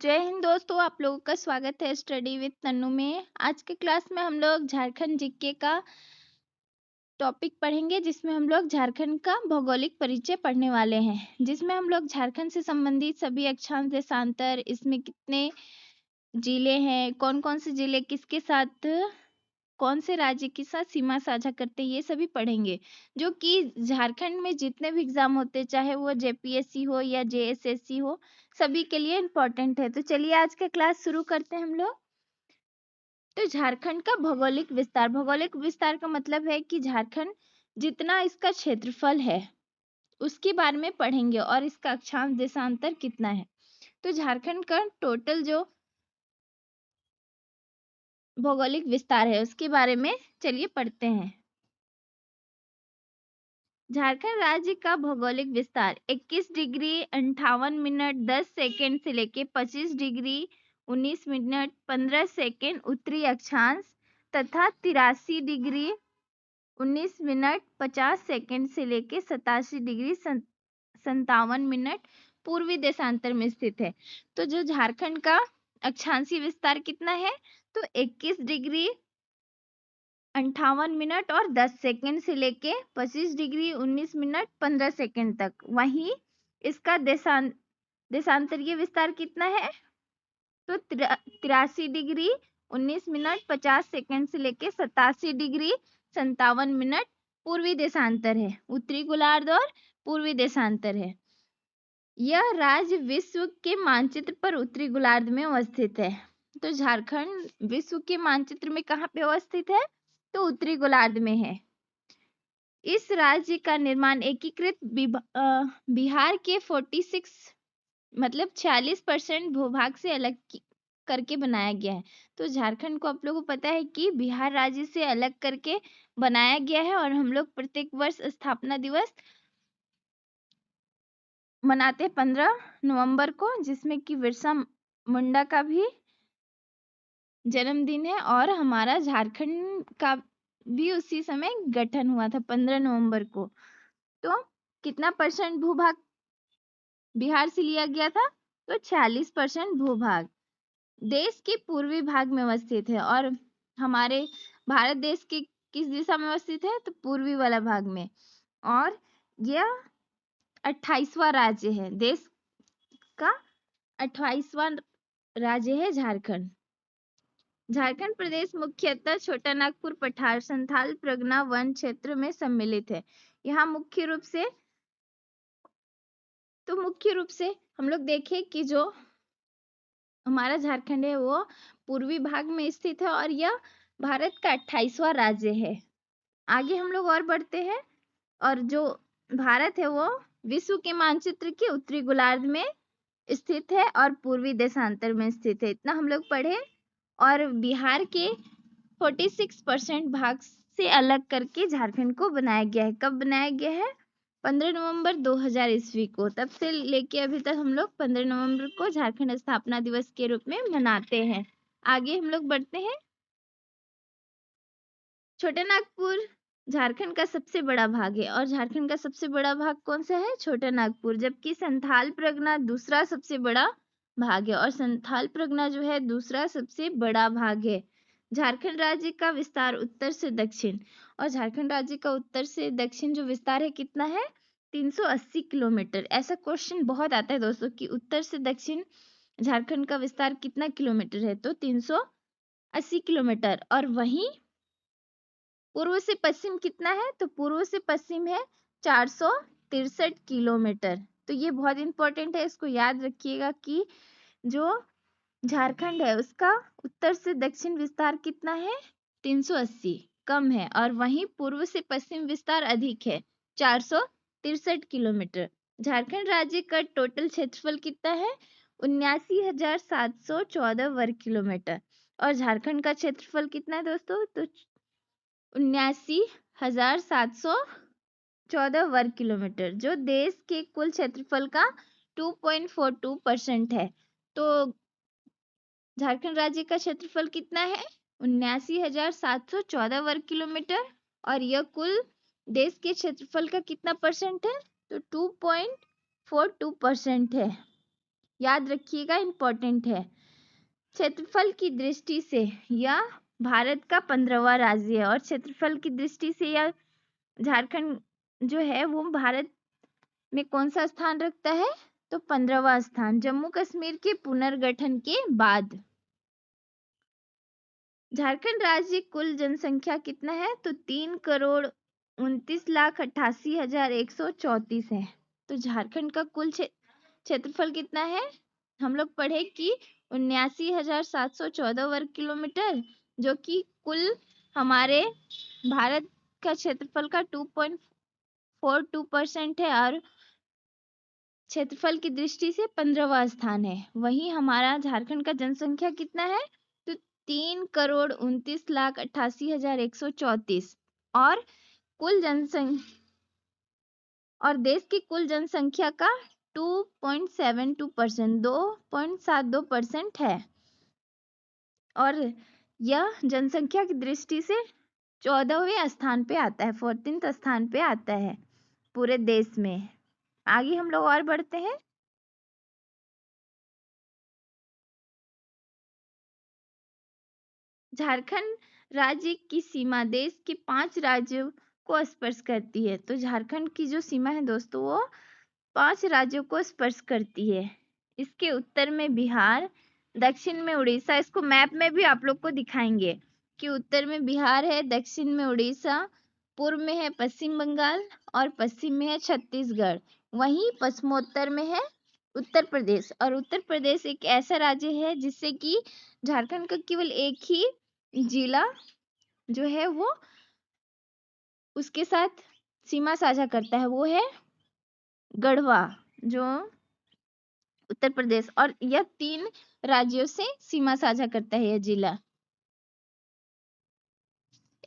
जय हिंद दोस्तों, आप लोगों का स्वागत है स्टडी विद तन्नू में। आज के क्लास में हम लोग झारखंड जीके का टॉपिक पढ़ेंगे, जिसमें हम लोग झारखंड का भौगोलिक परिचय पढ़ने वाले हैं, जिसमें हम लोग झारखंड से संबंधित सभी अक्षांश देशांतर, इसमें कितने जिले हैं, कौन कौन से जिले किसके साथ, कौन से राज्य के साथ सीमा साझा करते हैं, ये सभी पढ़ेंगे। जो कि झारखंड में जितने भी एग्जाम होते, चाहे वो जेपीएससी हो या जेएसएससी हो, सभी के लिए इम्पोर्टेंट है। तो चलिए आज का क्लास शुरू करते हैं हम लोग। तो झारखंड का भौगोलिक विस्तार का मतलब है कि झारखंड जितना इसका क्षेत्रफल है उसके बारे में पढ़ेंगे और इसका अक्षांश देशांतर कितना है। तो झारखंड का टोटल जो भौगोलिक विस्तार है उसके बारे में चलिए पढ़ते हैं। झारखंड राज्य का भौगोलिक विस्तार 21 डिग्री 58 मिनट 10 सेकेंड से लेके 25 डिग्री 19 मिनट 15 सेकेंड उत्तरी अक्षांश तथा 83 डिग्री 19 मिनट 50 सेकेंड से लेके 87 डिग्री 57 मिनट पूर्वी देशांतर में स्थित है। तो जो झारखंड का अक्षांशीय विस्तार कितना है, तो 21 डिग्री 58 मिनट और 10 सेकेंड से लेके 25 डिग्री 19 मिनट 15 सेकेंड तक। वहीं इसका देशांतरीय विस्तार कितना है, तो 83 डिग्री 19 मिनट 50 सेकेंड से लेके 87 डिग्री 57 मिनट पूर्वी देशांतर है, उत्तरी गोलार्ध और पूर्वी देशांतर है। यह राज्य विश्व के मानचित्र पर उत्तरी गोलार्ध में अवस्थित है। तो झारखंड विश्व के मानचित्र में कहाँ पे अवस्थित है, तो उत्तरी गोलार्ध में है। इस राज्य का निर्माण एकीकृत बिहार के 46% भूभाग से अलग करके बनाया गया है। तो झारखंड को आप लोगों को पता है कि बिहार राज्य से अलग करके बनाया गया है और हम लोग प्रत्येक वर्ष स्थापना दिवस मनाते हैं 15 नवंबर को, जिसमें कि बिरसा मुंडा का भी जन्मदिन है और हमारा झारखंड का भी उसी समय गठन हुआ था 15 नवंबर को। तो कितना परसेंट भूभाग बिहार से लिया गया था, तो 46% भूभाग देश के पूर्वी भाग में अवस्थित है। और हमारे भारत देश के किस दिशा में अवस्थित है, तो पूर्वी वाला भाग में। और यह 28वां राज्य है, देश का 28वां राज्य है झारखंड। झारखंड प्रदेश मुख्यतः छोटा नागपुर पठार संथाल परगना वन क्षेत्र में सम्मिलित है। यहाँ मुख्य रूप से हम लोग देखें कि जो हमारा झारखंड है वो पूर्वी भाग में स्थित है और यह भारत का 28वां राज्य है। आगे हम लोग और बढ़ते हैं। और जो भारत है वो विश्व के मानचित्र के उत्तरी गोलार्ध में स्थित है और पूर्वी देशांतर में स्थित है। इतना हम लोग पढ़े। और बिहार के 46% भाग से अलग करके झारखंड को बनाया गया है। कब बनाया गया है, 15 नवंबर 2000 ईस्वी को। तब से लेके अभी तक हम लोग 15 नवंबर को झारखंड स्थापना दिवस के रूप में मनाते हैं। आगे हम लोग बढ़ते हैं। छोटा नागपुर झारखंड का सबसे बड़ा भाग है और झारखंड का सबसे बड़ा भाग कौन सा है, छोटा नागपुर। जबकि संथाल परगना दूसरा सबसे बड़ा भाग है और संथाल परगना जो है दूसरा सबसे बड़ा भाग है। झारखंड राज्य का विस्तार उत्तर से दक्षिण, और झारखंड राज्य का उत्तर से दक्षिण जो विस्तार है कितना है, 380 किलोमीटर। ऐसा क्वेश्चन बहुत आता है दोस्तों कि उत्तर से दक्षिण झारखंड का विस्तार कितना किलोमीटर है, तो 380 किलोमीटर। और वहीं पूर्व से पश्चिम कितना है, तो पूर्व से पश्चिम है 463 किलोमीटर। तो ये बहुत इंपॉर्टेंट है, इसको याद रखिएगा कि जो झारखंड है उसका उत्तर से दक्षिण विस्तार कितना है, 380 कम है, और वहीं पूर्व से पश्चिम विस्तार अधिक है, 463 किलोमीटर। झारखंड राज्य का टोटल क्षेत्रफल कितना है, 79,714 वर्ग किलोमीटर। और झारखंड का क्षेत्रफल कितना है दोस्तों, तो 79,714 वर्ग किलोमीटर, जो देश के कुल क्षेत्रफल का 2.42% है। तो झारखंड राज्य का क्षेत्रफल कितना है, 79,714 वर्ग किलोमीटर, और यह कुल देश के क्षेत्रफल का कितना परसेंट है, तो 2.42% है। याद रखिएगा, इम्पोर्टेंट है। क्षेत्रफल की दृष्टि से यह भारत का 15वां राज्य है, और क्षेत्रफल की दृष्टि से यह झारखंड जो है वो भारत में कौन सा स्थान रखता है, तो 15वां स्थान, जम्मू कश्मीर के पुनर्गठन के बाद। झारखंड राज्य कुल जनसंख्या कितना है, तो 3,29,88,134 है। तो झारखंड का कुल क्षेत्रफल कितना है, हम लोग पढ़े कि 79,714 वर्ग किलोमीटर, जो कि कुल हमारे भारत का क्षेत्रफल का 2.42% है, और क्षेत्रफल की दृष्टि से 15वां स्थान है। वहीं हमारा झारखंड का जनसंख्या कितना है, तो 3,29,88,134, और कुल जनसंख्या और देश की कुल जनसंख्या का 2.72%, 2.72% है, और यह जनसंख्या की दृष्टि से 14वें स्थान पे आता है, 14th स्थान पे आता है पूरे देश में। आगे हम लोग और बढ़ते हैं। झारखंड राज्य की सीमा देश के 5 राज्यों को स्पर्श करती है। तो झारखंड की जो सीमा है दोस्तों, वो 5 राज्यों को स्पर्श करती है। इसके उत्तर में बिहार, दक्षिण में उड़ीसा, इसको मैप में भी आप लोग को दिखाएंगे कि उत्तर में बिहार है, दक्षिण में उड़ीसा, पूर्व में है पश्चिम बंगाल, और पश्चिम में है छत्तीसगढ़। वहीं पश्चिमोत्तर में है उत्तर प्रदेश, और उत्तर प्रदेश एक ऐसा राज्य है जिससे कि झारखंड का केवल एक ही जिला जो है वो उसके साथ सीमा साझा करता है, वो है गढ़वा, जो उत्तर प्रदेश, और यह 3 राज्यों से सीमा साझा करता है यह जिला।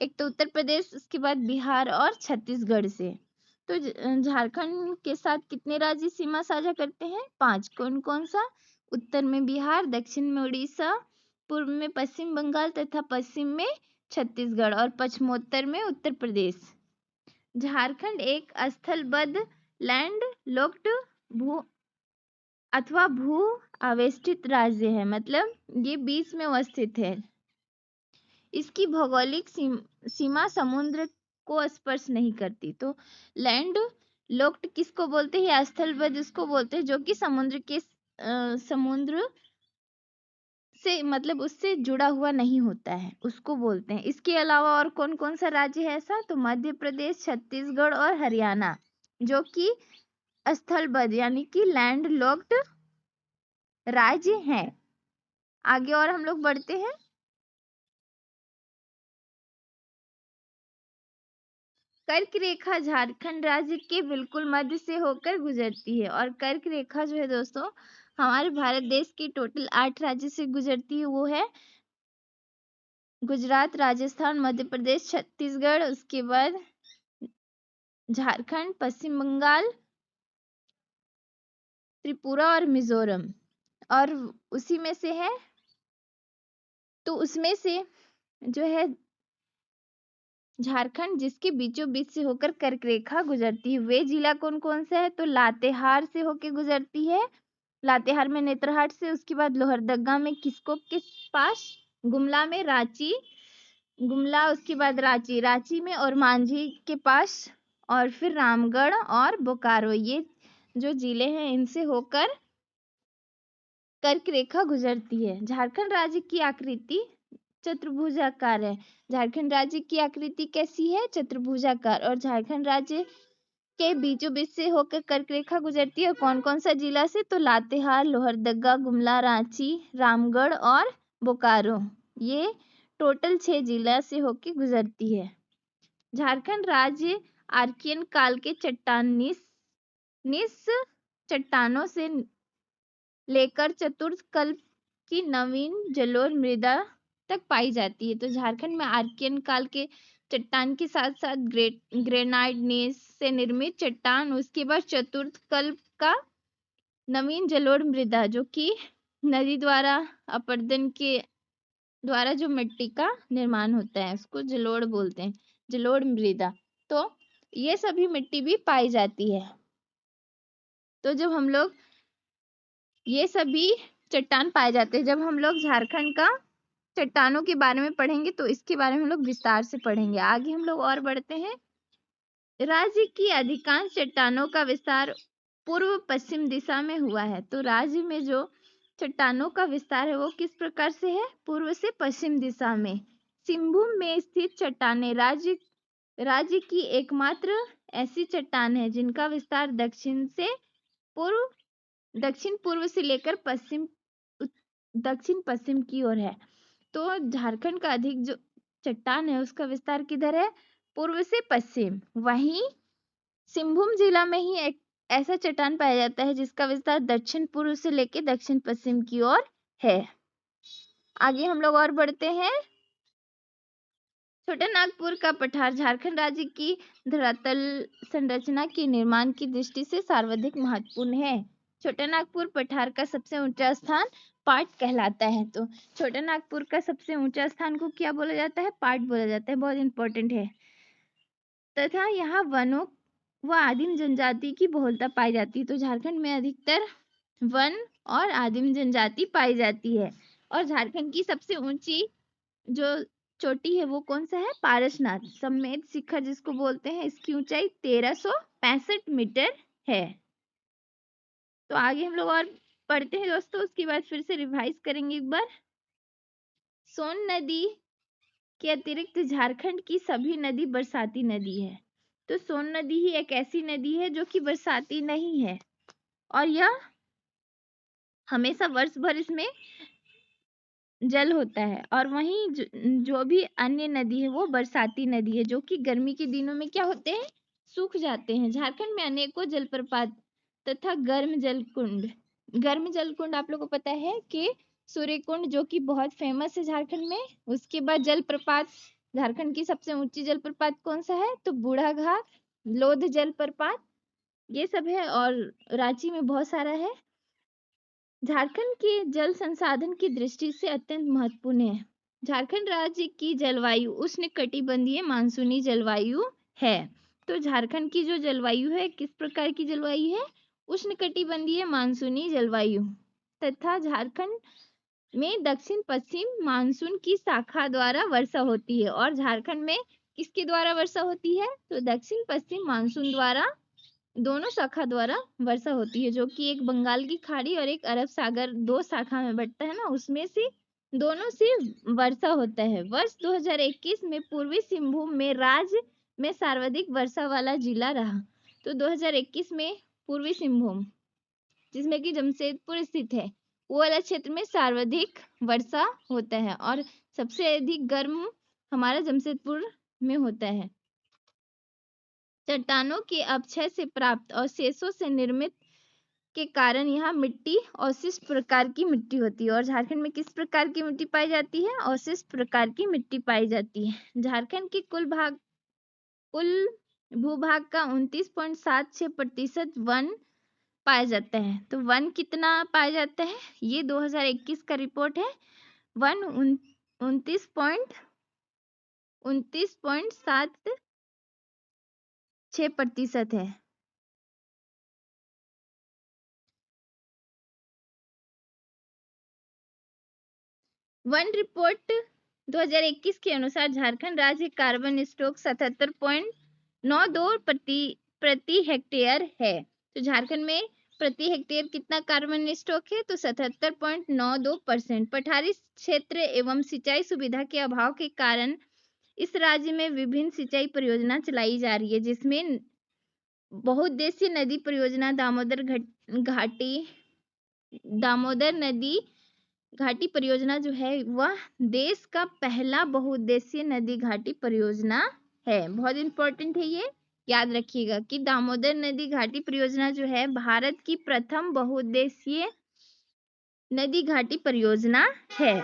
एक तो उत्तर प्रदेश, उसके बाद बिहार और छत्तीसगढ़ से। तो झारखंड के साथ कितने राज्य सीमा साझा करते हैं, 5। कौन कौन सा, उत्तर में बिहार, दक्षिण में उड़ीसा, पूर्व में पश्चिम बंगाल तथा पश्चिम में छत्तीसगढ़, और पश्चिमोत्तर में उत्तर प्रदेश। झारखंड एक स्थलबद्ध लैंड लॉक्ड भू अथवा भू आवेष्टित राज्य है, मतलब ये बीच में अवस्थित है। इसकी भौगोलिक सीमा समुद्र को स्पर्श नहीं करती। तो लैंड लॉक्ड किसको बोलते हैं, या स्थलबद्ध उसको बोलते हैं जो कि समुद्र से मतलब उससे जुड़ा हुआ नहीं होता है, उसको बोलते हैं। इसके अलावा और कौन कौन सा राज्य है ऐसा, तो मध्य प्रदेश, छत्तीसगढ़ और हरियाणा, जो कि स्थलबद्ध यानी कि लैंड लॉक्ड राज्य हैं। आगे और हम लोग बढ़ते हैं। कर्क रेखा झारखंड राज्य के बिल्कुल मध्य से होकर गुजरती है, और कर्क रेखा जो है दोस्तों हमारे भारत देश के टोटल 8 राज्य से गुजरती है। वो है गुजरात, राजस्थान, मध्य प्रदेश, छत्तीसगढ़, उसके बाद झारखंड, पश्चिम बंगाल, त्रिपुरा और मिजोरम, और उसी में से है, तो उसमें से जो है झारखंड जिसके बीचों बीच से होकर कर्क रेखा गुजरती है, वे जिला कौन कौन सा है, तो लातेहार से होकर गुजरती है, लातेहार में नेतरहाट से, उसके बाद लोहरदगा में किस्को के पास, गुमला में रांची, गुमला उसके बाद रांची, रांची में और मांझी के पास, और फिर रामगढ़ और बोकारो, ये जो जिले हैं इनसे होकर कर्क रेखा गुजरती है। झारखंड राज्य की आकृति चतुर्भुजाकार है। झारखंड राज्य की आकृति कैसी है, चतुर्भुजाकार, और झारखंड राज्य के बीचों बीच से होकर कर्क रेखा गुजरती है। और कौन कौन सा जिला से, तो लातेहार, लोहरदगा, गुमला, रांची, रामगढ़ और बोकारो, ये टोटल 6 जिला से होकर गुजरती है। झारखंड राज्य आर्कियन काल के निस चट्टानों से लेकर चतुर्थ कल्प की नवीन जलोढ़ मृदा तक पाई जाती है। तो झारखंड में आर्कियन काल के चट्टान के साथ साथ ग्रेनाइट नीस से निर्मित चट्टान, उसके बाद चतुर्थ कल्प का नवीन जलोढ़ मृदा, जो कि नदी द्वारा अपरदन के द्वारा जो मिट्टी का निर्माण होता है उसको जलोढ़ बोलते हैं, जलोढ़ मृदा। तो ये सभी मिट्टी भी पाई जाती है। तो जब हम लोग ये सभी चट्टान पाए जाते हैं। जब हम लोग झारखंड का चट्टानों के बारे में पढ़ेंगे तो इसके बारे में हम लोग विस्तार से पढ़ेंगे। आगे हम लोग और बढ़ते हैं। राज्य की अधिकांश चट्टानों का विस्तार पूर्व पश्चिम दिशा में हुआ है। तो राज्य में जो चट्टानों का विस्तार है वो किस प्रकार से है? पूर्व से पश्चिम दिशा में। सिंहभूम में स्थित चट्टानें राज्य की एकमात्र ऐसी चट्टान है जिनका विस्तार दक्षिण पूर्व से लेकर दक्षिण पश्चिम की ओर है। तो झारखंड का अधिक जो चट्टान है उसका विस्तार किधर है? पूर्व से पश्चिम। वहीं सिंहभूम जिला में ही एक ऐसा चट्टान पाया जाता है जिसका विस्तार दक्षिण पूर्व से लेकर दक्षिण पश्चिम की ओर है। आगे हम लोग और बढ़ते हैं। छोटा नागपुर का पठार झारखंड राज्य की धरातल संरचना के निर्माण की दृष्टि से सर्वाधिक महत्वपूर्ण है। छोटा नागपुर पठार का सबसे ऊंचा स्थान पाट कहलाता है। तो छोटा नागपुर का सबसे ऊंचा स्थान को क्या बोला जाता है? पाट बोला जाता है। बहुत इंपॉर्टेंट है। तथा यहाँ वनों व आदिम जनजाति की बहुलता पाई जाती है। तो झारखंड में अधिकतर वन और आदिम जनजाति पाई जाती है। और झारखंड की सबसे ऊंची जो चोटी है वो कौन सा है? पारसनाथ समेत शिखर जिसको बोलते हैं। इसकी ऊंचाई 1365 मीटर है। तो आगे हम लोग और पढ़ते हैं दोस्तों। उसके बाद फिर से रिवाइज करेंगे एक बार। सोन नदी के अतिरिक्त झारखंड की सभी नदी बरसाती नदी है। तो सोन नदी ही एक ऐसी नदी है जो कि बरसाती नहीं है और यह हमेशा वर्ष भर इसमें जल होता है। और वहीं जो भी अन्य नदी है वो बरसाती नदी है जो कि गर्मी के दिनों में क्या होते हैं? सूख जाते हैं। झारखंड में अनेकों जलप्रपात तथा गर्म जल कुंड आप लोगों को पता है कि सूर्य कुंड जो कि बहुत फेमस है झारखंड में। उसके बाद जलप्रपात, झारखंड की सबसे ऊंची जलप्रपात कौन सा है? तो बूढ़ाघाट, लोध जलप्रपात, ये सब है। और रांची में बहुत सारा है। झारखंड के जल संसाधन की दृष्टि से अत्यंत महत्वपूर्ण है। झारखंड राज्य की जलवायु उष्णकटिबंधीय मानसूनी जलवायु है। तो झारखंड की जो जलवायु है किस प्रकार की जलवायु है? उष्णकटिबंधीय मानसूनी जलवायु। तथा झारखंड में दक्षिण पश्चिम मानसून की शाखा द्वारा वर्षा होती है। और झारखंड में किसके द्वारा वर्षा होती है? तो दक्षिण पश्चिम मानसून द्वारा, दोनों शाखा द्वारा वर्षा होती है जो कि एक बंगाल की खाड़ी और एक अरब सागर, दो शाखा में बंटता है ना, उसमें से दोनों से वर्षा होता है। वर्ष 2021 में पूर्वी सिंहभूम में राज्य में सर्वाधिक वर्षा वाला जिला रहा। तो 2021 में पूर्वी सिंहभूम जिसमें कि जमशेदपुर स्थित है वो वाला क्षेत्र में सर्वाधिक वर्षा होता है और सबसे अधिक गर्म हमारा जमशेदपुर में होता है। चट्टानों के अपक्षय से प्राप्त अवशेषों से निर्मित के कारण यहाँ मिट्टी अवशिष्ट प्रकार की मिट्टी होती है। और झारखंड में किस प्रकार की मिट्टी पाई जाती है? अवशिष्ट प्रकार की मिट्टी पाई जाती है। झारखंड के कुल भूभाग का 29.76% वन पाया जाता है। तो वन कितना पाया जाता है? ये 2021 का रिपोर्ट है। वन 29.76% है। वन रिपोर्ट 2021 के अनुसार झारखंड राज्य कार्बन स्टॉक 77.92 प्रति हेक्टेयर है। तो झारखंड में प्रति हेक्टेयर कितना कार्बन स्टॉक है? तो 77.92%। पठारी क्षेत्र एवं सिंचाई सुविधा के अभाव के कारण इस राज्य में विभिन्न सिंचाई परियोजना चलाई जा रही है जिसमें बहुउद्देशीय नदी परियोजना दामोदर नदी घाटी परियोजना जो है वह देश का पहला बहुउद्देशीय नदी घाटी परियोजना है। बहुत इंपॉर्टेंट है, ये याद रखिएगा कि दामोदर नदी घाटी परियोजना जो है भारत की प्रथम बहुउद्देशीय नदी घाटी परियोजना है।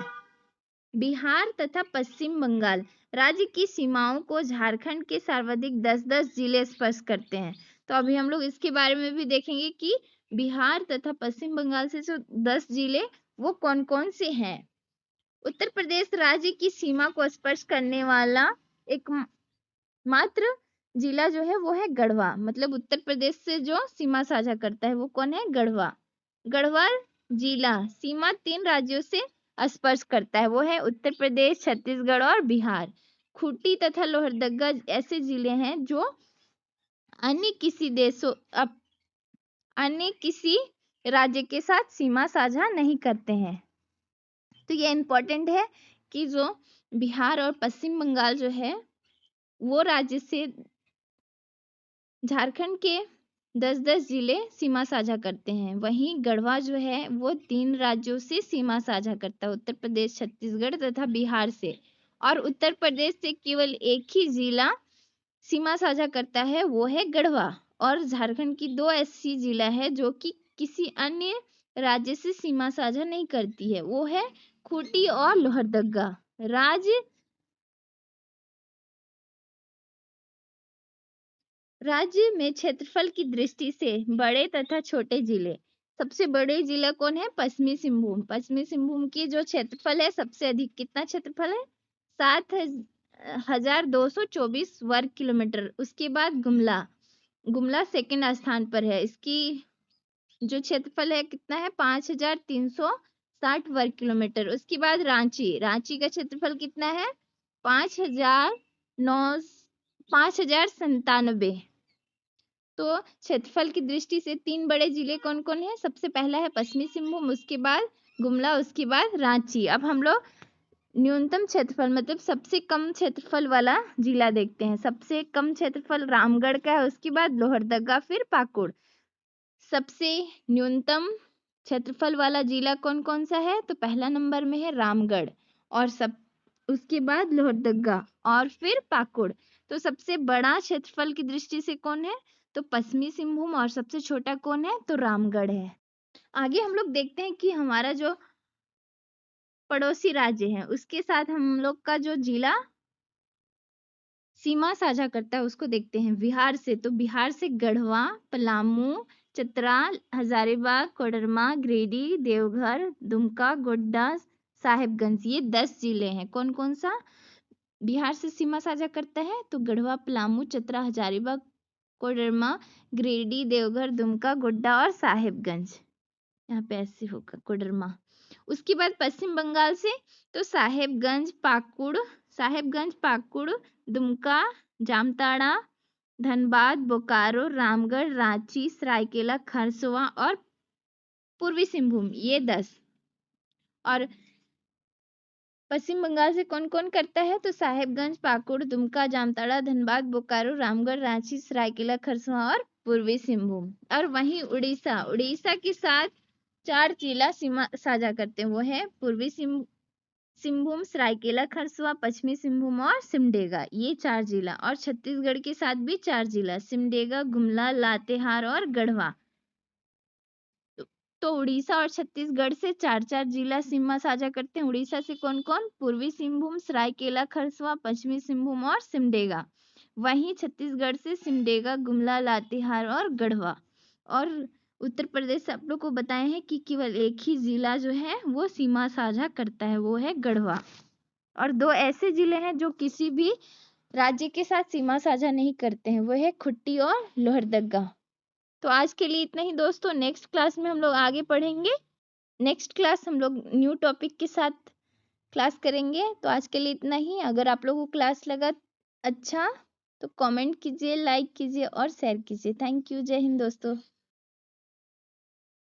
बिहार तथा पश्चिम बंगाल राज्य की सीमाओं को झारखंड के सर्वाधिक 10-10 जिले स्पर्श करते हैं। तो अभी हम लोग इसके बारे में भी देखेंगे कि बिहार तथा पश्चिम बंगाल से जो 10 जिले वो कौन कौन से हैं। उत्तर प्रदेश राज्य की सीमा को स्पर्श करने वाला एक मात्र जिला जो है वो है गढ़वा। मतलब उत्तर प्रदेश से जो सीमा साझा करता है वो कौन है? गढ़वा। गढ़वा जिला सीमा 3 राज्यों से स्पर्श करता है, वो है उत्तर प्रदेश, छत्तीसगढ़ और बिहार। खूंटी तथा लोहरदगा ऐसे जिले हैं जो अन्य किसी देशों अन्य किसी राज्य के साथ सीमा साझा नहीं करते हैं। तो ये इम्पोर्टेंट है कि जो बिहार और पश्चिम बंगाल जो है वो राज्य से झारखंड के 10-10 जिले सीमा साझा करते हैं। वहीं गढ़वा जो है वो 3 राज्यों से सीमा साझा करता है, उत्तर प्रदेश, छत्तीसगढ़ तथा बिहार से। और उत्तर प्रदेश से केवल एक ही जिला सीमा साझा करता है, वो है गढ़वा। और झारखंड की 2 ऐसी जिला है जो कि किसी अन्य राज्य से सीमा साझा नहीं करती है, वो है खूंटी और लोहरदगा। राज्य में क्षेत्रफल की दृष्टि से बड़े तथा छोटे जिले। सबसे बड़े जिला कौन है? पश्चिमी सिंहभूम। पश्चिमी सिंहभूम की जो क्षेत्रफल है सबसे अधिक, कितना क्षेत्रफल है? 7,224 वर्ग किलोमीटर। उसके बाद गुमला, गुमला सेकंड स्थान पर है, इसकी जो क्षेत्रफल है कितना है? 5,360 वर्ग किलोमीटर। उसके बाद रांची, रांची का क्षेत्रफल कितना है? 5,097। तो क्षेत्रफल की दृष्टि से 3 बड़े जिले कौन कौन है? सबसे पहला है पश्चिमी सिंहभूम, उसके बाद गुमला, उसके बाद रांची। अब हम लोग न्यूनतम क्षेत्रफल मतलब सबसे कम क्षेत्रफल वाला जिला देखते हैं। सबसे कम क्षेत्रफल रामगढ़ का है, उसके बाद लोहरदगा, फिर पाकुड़। सबसे न्यूनतम क्षेत्रफल वाला जिला कौन कौन सा है? तो पहला नंबर में है रामगढ़, और उसके बाद लोहरदगा और फिर पाकुड़। तो सबसे बड़ा क्षेत्रफल की दृष्टि से कौन है? तो पश्चिमी सिंहभूम, और सबसे छोटा कौन है? तो रामगढ़ है। आगे हम लोग देखते हैं कि हमारा जो पड़ोसी राज्य है उसके साथ हम लोग का जो जिला सीमा साझा करता है उसको देखते हैं। बिहार से, तो बिहार से गढ़वा, पलामू, चतरा, हजारीबाग, कोडरमा, गिरिडीह, देवघर, दुमका, गोड्डा, साहेबगंज, ये 10 जिले हैं। कौन कौन सा बिहार से सीमा साझा करता है? तो गढ़वा, पलामू, चतरा, हजारीबाग, कोडरमा, गिरिडीह, देवघर, दुमका, गोड्डा और साहेबगंज। यहाँ पे ऐसे होगा कोडरमा। उसके बाद पश्चिम बंगाल से, तो साहेबगंज, पाकुड़, दुमका, जामताड़ा, धनबाद, बोकारो, रामगढ़, रांची, सरायकेला, खरसुआ और पूर्वी सिंहभूम, ये 10। और पश्चिम बंगाल से कौन कौन करता है? तो साहेबगंज, पाकुड़, दुमका, जामताड़ा, धनबाद, बोकारो, रामगढ़, रांची, सरायकेला, खरसुआ और पूर्वी सिंहभूम। और वहीं उड़ीसा, उड़ीसा के साथ 4 जिला सीमा साझा करते हैं, वो है पूर्वी सिंहभूम, सरायकेला, खरसुआ, पश्चिमी सिंहभूम और सिमडेगा, ये 4 जिला। और छत्तीसगढ़ के साथ भी 4 जिला, सिमडेगा, गुमला, लातेहार और गढ़वा। तो उड़ीसा और छत्तीसगढ़ से 4-4 जिला सीमा साझा करते हैं। उड़ीसा से कौन कौन? पूर्वी सिंहभूम, सरायकेला, खरसुआ, पश्चिमी सिंहभूम और सिमडेगा। वहीं छत्तीसगढ़ से सिमडेगा, गुमला, लातेहार और गढ़वा। और उत्तर प्रदेश से आप लोग को बताए हैं कि केवल एक ही जिला जो है वो सीमा साझा करता है, वो है गढ़वा। और 2 ऐसे जिले हैं जो किसी भी राज्य के साथ सीमा साझा नहीं करते हैं, वो है खूंटी और लोहरदगा। तो आज के लिए इतना ही दोस्तों। नेक्स्ट क्लास में हम लोग आगे पढ़ेंगे। नेक्स्ट क्लास हम लोग न्यू टॉपिक के साथ क्लास करेंगे। तो आज के लिए इतना ही। अगर आप लोगों को क्लास लगा अच्छा तो कमेंट कीजिए, लाइक कीजिए और शेयर कीजिए। Thank you. जय हिंद दोस्तों।